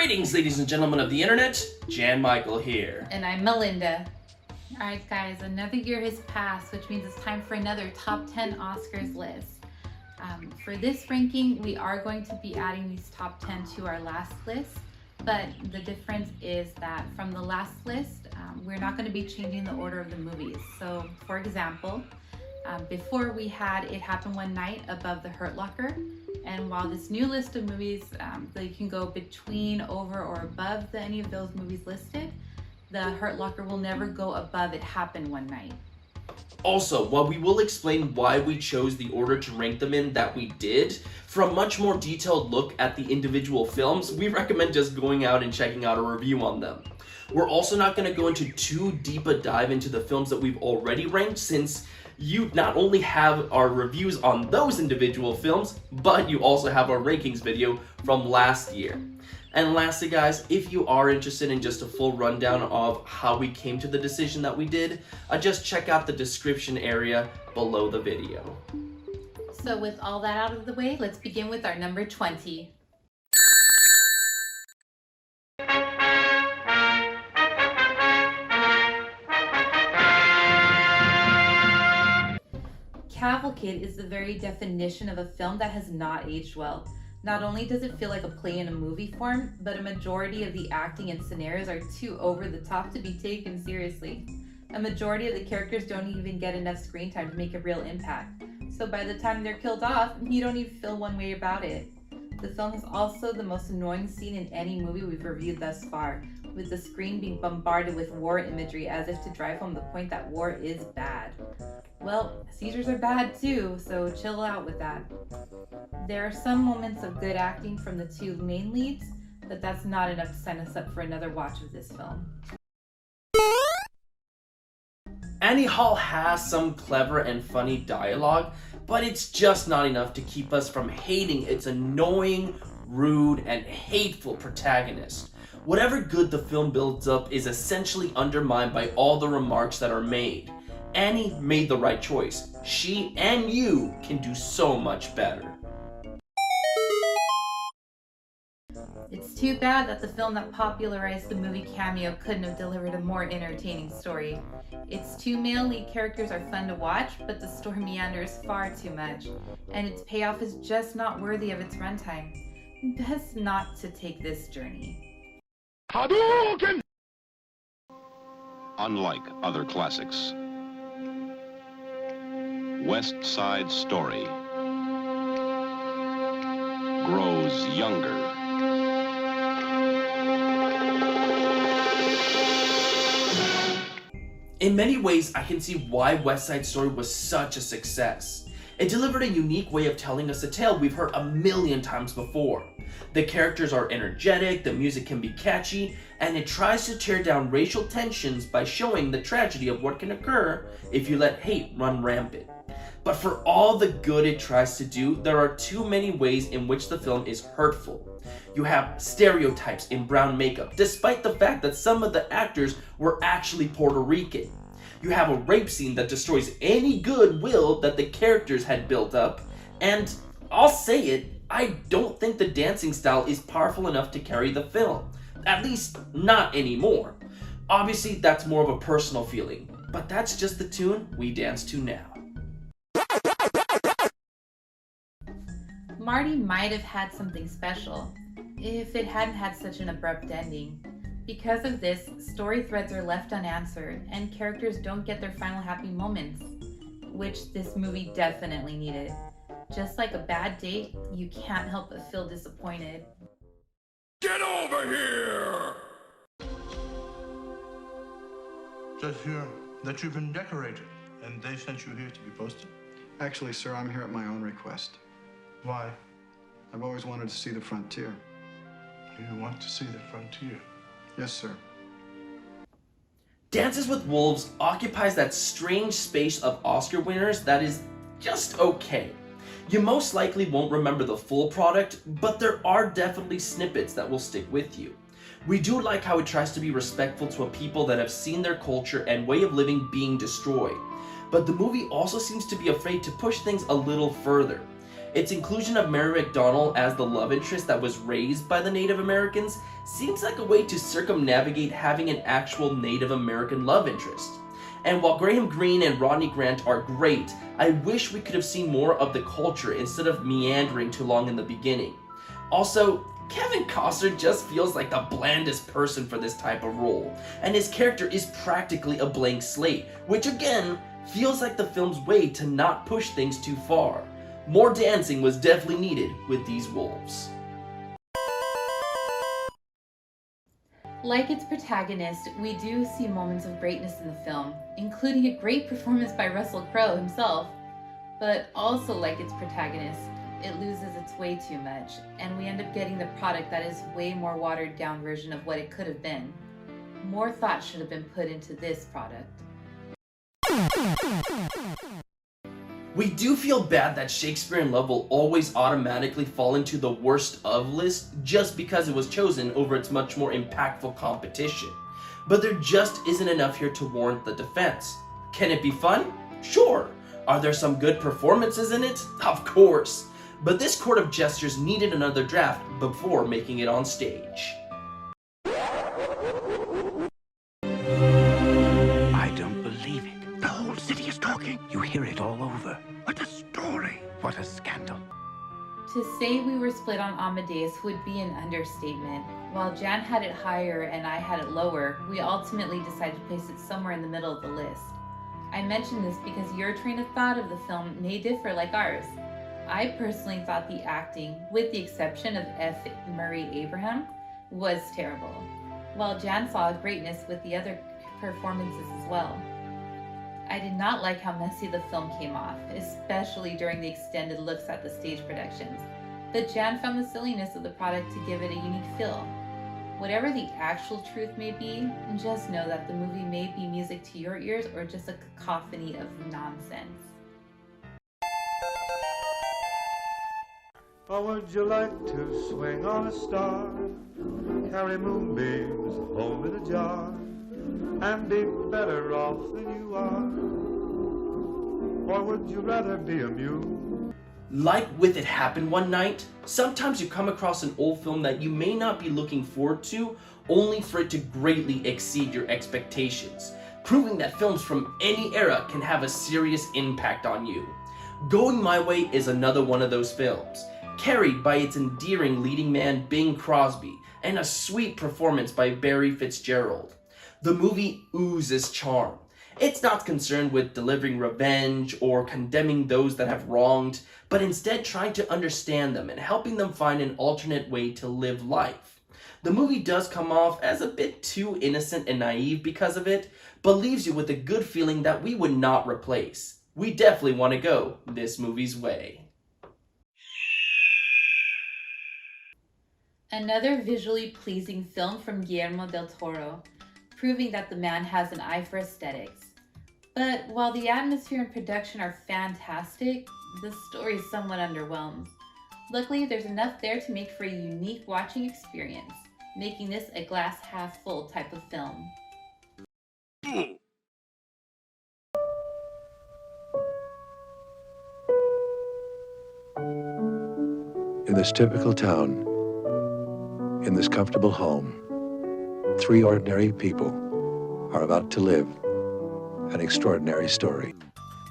Greetings, ladies and gentlemen of the internet. Jan Michael here. And I'm Melinda. Alright guys, another year has passed, which means it's time for another top 10 Oscars list. For this ranking, we are going to be adding these top 10 to our last list, but the difference is that from the last list, we're not going to be changing the order of the movies. So, for example, before we had It Happened One Night above The Hurt Locker, and while this new list of movies, they can go between, over, or above any of those movies listed, The Hurt Locker will never go above It Happened One Night. Also, while we will explain why we chose the order to rank them in that we did, for a much more detailed look at the individual films, we recommend just going out and checking out a review on them. We're also not going to go into too deep a dive into the films that we've already ranked, since you not only have our reviews on those individual films, but you also have our rankings video from last year. And lastly guys, if you are interested in just a full rundown of how we came to the decision that we did, just check out the description area below the video. So with all that out of the way, let's begin with our number 20. Cavalcade is the very definition of a film that has not aged well. Not only does it feel like a play in a movie form, but a majority of the acting and scenarios are too over the top to be taken seriously. A majority of the characters don't even get enough screen time to make a real impact. So by the time they're killed off, you don't even feel one way about it. The film is also the most annoying scene in any movie we've reviewed thus far, with the screen being bombarded with war imagery as if to drive home the point that war is bad. Well, seizures are bad too, so chill out with that. There are some moments of good acting from the two main leads, but that's not enough to sign us up for another watch of this film. Annie Hall has some clever and funny dialogue, but it's just not enough to keep us from hating its annoying, rude, and hateful protagonist. Whatever good the film builds up is essentially undermined by all the remarks that are made. Annie made the right choice. She and you can do so much better. It's too bad that the film that popularized the movie Cameo couldn't have delivered a more entertaining story. Its two male lead characters are fun to watch, but the story meanders far too much, and its payoff is just not worthy of its runtime. Best not to take this journey. Hadouken! Unlike other classics, West Side Story grows younger. In many ways, I can see why West Side Story was such a success. It delivered a unique way of telling us a tale we've heard a million times before. The characters are energetic, the music can be catchy, and it tries to tear down racial tensions by showing the tragedy of what can occur if you let hate run rampant. But for all the good it tries to do, there are too many ways in which the film is hurtful. You have stereotypes in brown makeup, despite the fact that some of the actors were actually Puerto Rican. You have a rape scene that destroys any goodwill that the characters had built up, and I'll say it, I don't think the dancing style is powerful enough to carry the film. At least, not anymore. Obviously, that's more of a personal feeling, but that's just the tune we dance to now. Marty might have had something special, if it hadn't had such an abrupt ending. Because of this, story threads are left unanswered, and characters don't get their final happy moments, which this movie definitely needed. Just like a bad date, you can't help but feel disappointed. Get over here! Just hear that you've been decorated, and they sent you here to be posted. Actually, sir, I'm here at my own request. Why? I've always wanted to see the frontier. Do you want to see the frontier? Yes, sir. Dances with Wolves occupies that strange space of Oscar winners that is just okay. You most likely won't remember the full product, but there are definitely snippets that will stick with you. We do like how it tries to be respectful to a people that have seen their culture and way of living being destroyed. But the movie also seems to be afraid to push things a little further. Its inclusion of Mary McDonnell as the love interest that was raised by the Native Americans seems like a way to circumnavigate having an actual Native American love interest. And while Graham Greene and Rodney Grant are great, I wish we could have seen more of the culture instead of meandering too long in the beginning. Also, Kevin Costner just feels like the blandest person for this type of role, and his character is practically a blank slate, which again, feels like the film's way to not push things too far. More dancing was definitely needed with these wolves. Like its protagonist, we do see moments of greatness in the film, including a great performance by Russell Crowe himself. But also like its protagonist, it loses its way too much, and we end up getting the product that is way more watered down version of what it could have been. More thought should have been put into this product. We do feel bad that Shakespeare in Love will always automatically fall into the worst of list just because it was chosen over its much more impactful competition. But there just isn't enough here to warrant the defense. Can it be fun? Sure. Are there some good performances in it? Of course. But this Court of Gestures needed another draft before making it on stage. I don't believe it. The whole city is talking. You hear it all over. What a story. What a scandal. To say we were split on Amadeus would be an understatement. While Jan had it higher and I had it lower, we ultimately decided to place it somewhere in the middle of the list. I mention this because your train of thought of the film may differ like ours. I personally thought the acting, with the exception of F. Murray Abraham, was terrible, while Jan saw greatness with the other performances as well. I did not like how messy the film came off, especially during the extended looks at the stage productions, but Jan found the silliness of the product to give it a unique feel. Whatever the actual truth may be, just know that the movie may be music to your ears or just a cacophony of nonsense. Or would you like to swing on a star, carry moonbeams home in a jar, and be better off than you are? Or would you rather be a mule? Like with It Happened One Night, sometimes you come across an old film that you may not be looking forward to, only for it to greatly exceed your expectations, proving that films from any era can have a serious impact on you. Going My Way is another one of those films, carried by its endearing leading man Bing Crosby and a sweet performance by Barry Fitzgerald. The movie oozes charm. It's not concerned with delivering revenge or condemning those that have wronged, but instead trying to understand them and helping them find an alternate way to live life. The movie does come off as a bit too innocent and naive because of it, but leaves you with a good feeling that we would not replace. We definitely want to go this movie's way. Another visually pleasing film from Guillermo del Toro, proving that the man has an eye for aesthetics. But while the atmosphere and production are fantastic, the story somewhat underwhelms. Luckily, there's enough there to make for a unique watching experience, making this a glass half full type of film. In this typical town, in this comfortable home, 3 ordinary people are about to live an extraordinary story.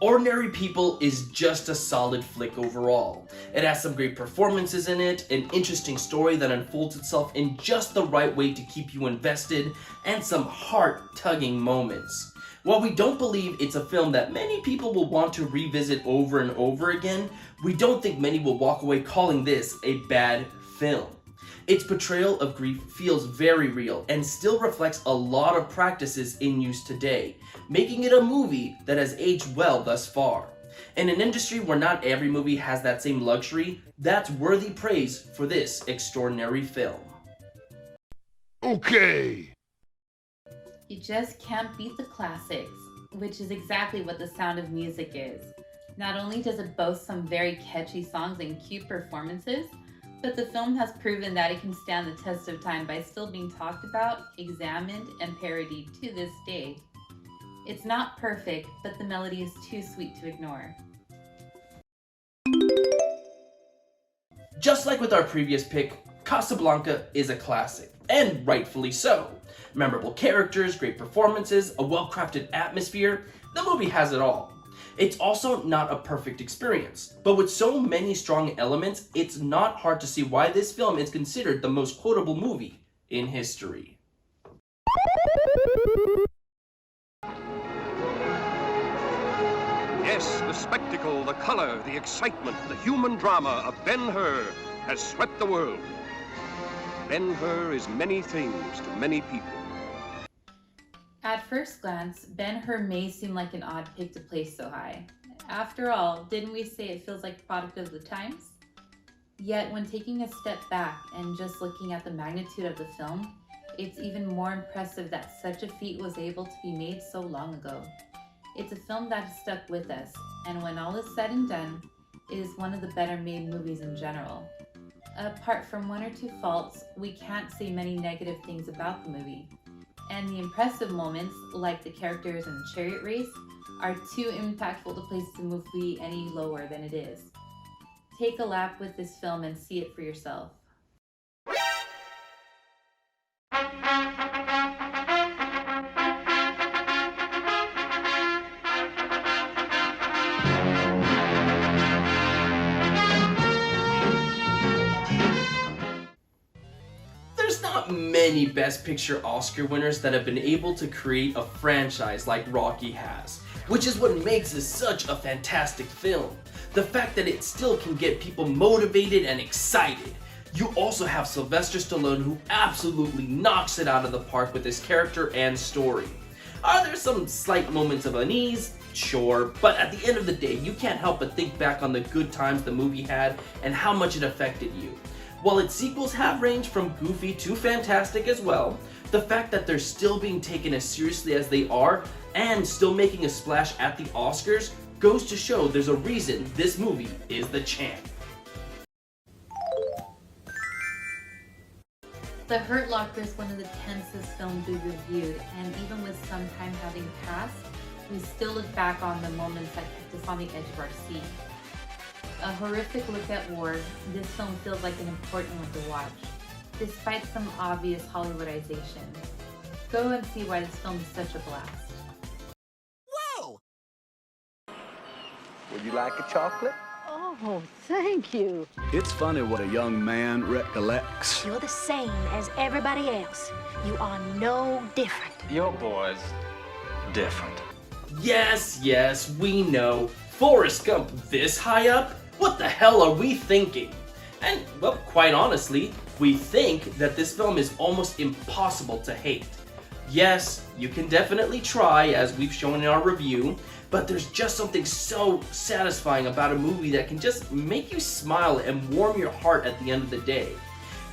Ordinary People is just a solid flick overall. It has some great performances in it, an interesting story that unfolds itself in just the right way to keep you invested, and some heart-tugging moments. While we don't believe it's a film that many people will want to revisit over and over again, we don't think many will walk away calling this a bad film. Its portrayal of grief feels very real and still reflects a lot of practices in use today, making it a movie that has aged well thus far. In an industry where not every movie has that same luxury, that's worthy praise for this extraordinary film. Okay. You just can't beat the classics, which is exactly what The Sound of Music is. Not only does it boast some very catchy songs and cute performances, but the film has proven that it can stand the test of time by still being talked about, examined, and parodied to this day. It's not perfect, but the melody is too sweet to ignore. Just like with our previous pick, Casablanca is a classic, and rightfully so. Memorable characters, great performances, a well-crafted atmosphere, the movie has it all. It's also not a perfect experience, but with so many strong elements, it's not hard to see why this film is considered the most quotable movie in history. Yes, the spectacle, the color, the excitement, the human drama of Ben-Hur has swept the world. Ben-Hur is many things to many people. At first glance, Ben-Hur may seem like an odd pick to place so high. After all, didn't we say it feels like a product of the times? Yet when taking a step back and just looking at the magnitude of the film, it's even more impressive that such a feat was able to be made so long ago. It's a film that has stuck with us, and when all is said and done, it is one of the better made movies in general. Apart from one or two faults, we can't say many negative things about the movie. And the impressive moments, like the characters in the chariot race, are too impactful to place the movie any lower than it is. Take a lap with this film and see it for yourself. There's not many Best Picture Oscar winners that have been able to create a franchise like Rocky has, which is what makes this such a fantastic film. The fact that it still can get people motivated and excited. You also have Sylvester Stallone, who absolutely knocks it out of the park with his character and story. Are there some slight moments of unease? Sure, but at the end of the day, you can't help but think back on the good times the movie had and how much it affected you. While its sequels have ranged from goofy to fantastic as well, the fact that they're still being taken as seriously as they are and still making a splash at the Oscars goes to show there's a reason this movie is the champ. The Hurt Locker is one of the tensest films we've reviewed, and even with some time having passed, we still look back on the moments that kept us on the edge of our seat. A horrific look at war, this film feels like an important one to watch, despite some obvious Hollywoodization. Go and see why this film is such a blast. Whoa! Would you like a chocolate? Oh, thank you. It's funny what a young man recollects. You're the same as everybody else. You are no different. Your boy's different. Yes, we know. Forrest Gump this high up? What the hell are we thinking? And, well, quite honestly, we think that this film is almost impossible to hate. Yes, you can definitely try, as we've shown in our review, but there's just something so satisfying about a movie that can just make you smile and warm your heart at the end of the day.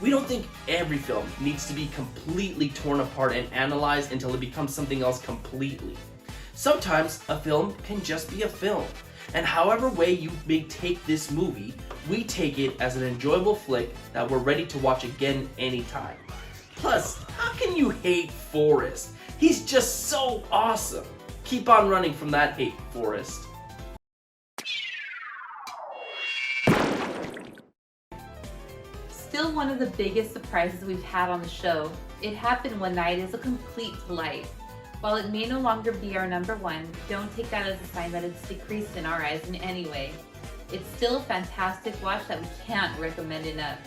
We don't think every film needs to be completely torn apart and analyzed until it becomes something else completely. Sometimes a film can just be a film. And however way you may take this movie, we take it as an enjoyable flick that we're ready to watch again anytime. Plus, how can you hate Forrest? He's just so awesome. Keep on running from that hate, Forrest. Still one of the biggest surprises we've had on the show. It Happened One Night is a complete delight. While it may no longer be our number one, don't take that as a sign that it's decreased in our eyes in any way. It's still a fantastic watch that we can't recommend enough.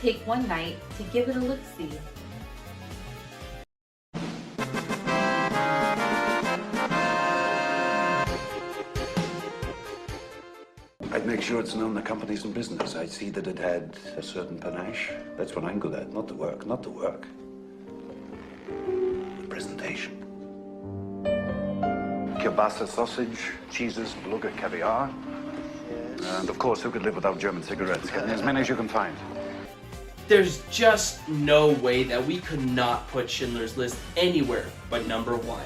Take one night to give it a look-see. I'd make sure it's known the company's in business. I'd see that it had a certain panache. That's what I'm good at. Not the work, not the work. The presentation. Kielbasa sausage, cheeses, beluga caviar. And of course, who could live without German cigarettes? Get as many as you can find. There's just no way that we could not put Schindler's List anywhere but number one.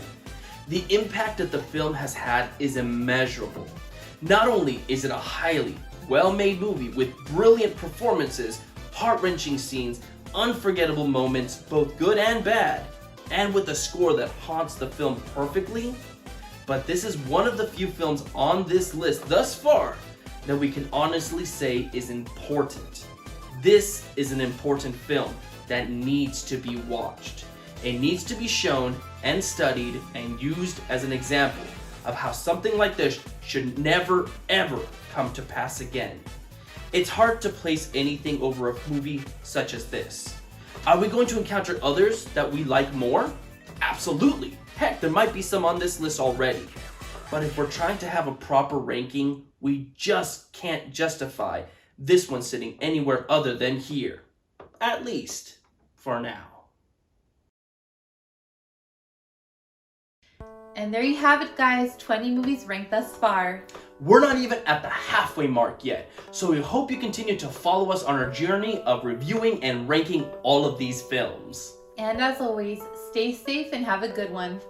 The impact that the film has had is immeasurable. Not only is it a highly well-made movie with brilliant performances, heart-wrenching scenes, unforgettable moments, both good and bad, and with a score that haunts the film perfectly, but this is one of the few films on this list thus far that we can honestly say is important. This is an important film that needs to be watched. It needs to be shown and studied and used as an example of how something like this should never ever come to pass again. It's hard to place anything over a movie such as this. Are we going to encounter others that we like more? Absolutely. Heck, there might be some on this list already. But if we're trying to have a proper ranking, we just can't justify this one sitting anywhere other than here. At least, for now. And there you have it, guys. 20 movies ranked thus far. We're not even at the halfway mark yet, so we hope you continue to follow us on our journey of reviewing and ranking all of these films. And as always, stay safe and have a good one.